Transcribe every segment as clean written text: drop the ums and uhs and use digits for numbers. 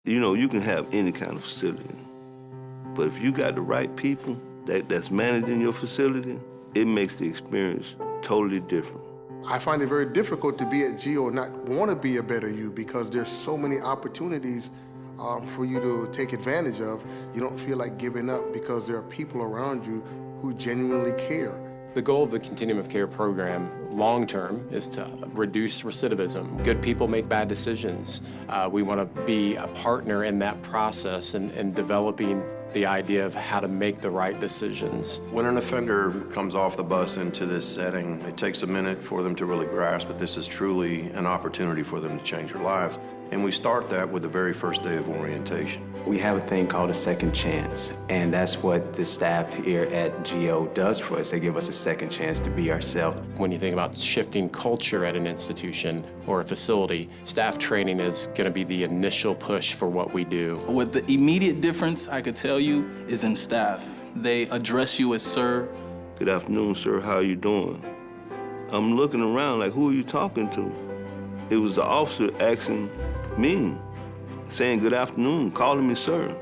You know, you can have any kind of facility, but if you got the right people that's managing your facility, it makes the experience totally different. I find it very difficult to be at GO and not want to be a better you because there's so many opportunities for you to take advantage of. You don't feel like giving up because there are people around you who genuinely care. The goal of the Continuum of Care program, long-term, is to reduce recidivism. Good people make bad decisions. We want to be a partner in that process and developing the idea of how to make the right decisions. When an offender comes off the bus into this setting, it takes a minute for them to really grasp that this is truly an opportunity for them to change their lives. And we start that with the very first day of orientation. We have a thing called a second chance, and that's what the staff here at GO does for us. They give us a second chance to be ourselves. When you think about shifting culture at an institution or a facility, staff training is going to be the initial push for what we do. What the immediate difference I could tell you is in staff. They address you as sir. Good afternoon, sir, how you doing? I'm looking around like, who are you talking to? It was the officer asking me, saying good afternoon, calling me sir.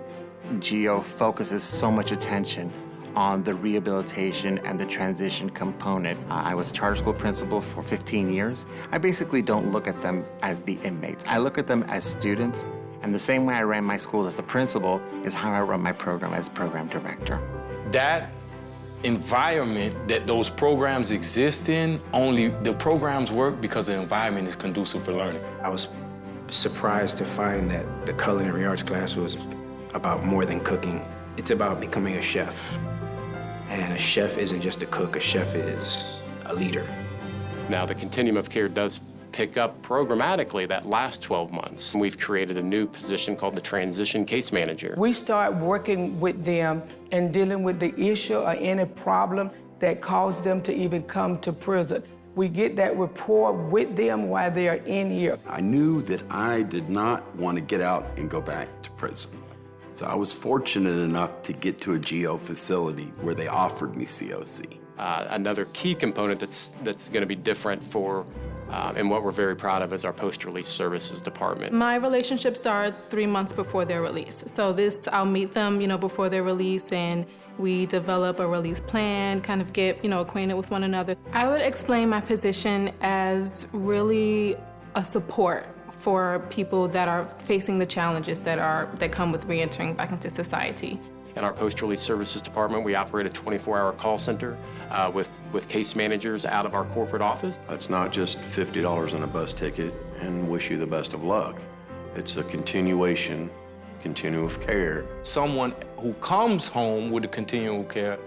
GO focuses so much attention on the rehabilitation and the transition component. I was a charter school principal for 15 years. I basically don't look at them as the inmates. I look at them as students, and the same way I ran my schools as a principal is how I run my program as program director. That environment that those programs exist in, only the programs work because the environment is conducive for learning. I was surprised to find that the culinary arts class was about more than cooking. It's about becoming a chef. And a chef isn't just a cook, a chef is a leader. Now, the Continuum of Care does pick up programmatically that last 12 months. We've created a new position called the Transition Case Manager. We start working with them and dealing with the issue or any problem that caused them to even come to prison. We get that rapport with them while they are in here. I knew that I did not want to get out and go back to prison. So I was fortunate enough to get to a GO facility where they offered me COC. Another key component that's going to be different for and what we're very proud of is our post-release services department. My relationship starts 3 months before their release. So I'll meet them, before their release, and we develop a release plan, kind of get, acquainted with one another. I would explain my position as really a support for people that are facing the challenges that come with reentering back into society. In our post-release services department, we operate a 24-hour call center with case managers out of our corporate office. It's not just $50 on a bus ticket and wish you the best of luck. It's a continuum of care. Someone who comes home with the continuum of care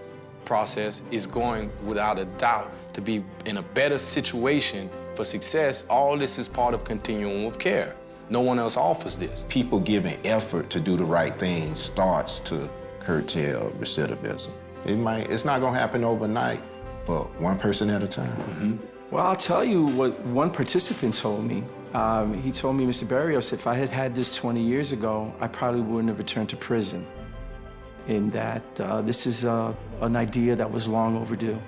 process is going, without a doubt, to be in a better situation for success. All this is part of continuum of care. No one else offers this. People giving effort to do the right thing starts to curtail recidivism. It's not gonna happen overnight, but one person at a time. Mm-hmm. Well, I'll tell you what one participant told me. He told me, Mr. Barrios, if I had had this 20 years ago, I probably wouldn't have returned to prison. In that this is an idea that was long overdue.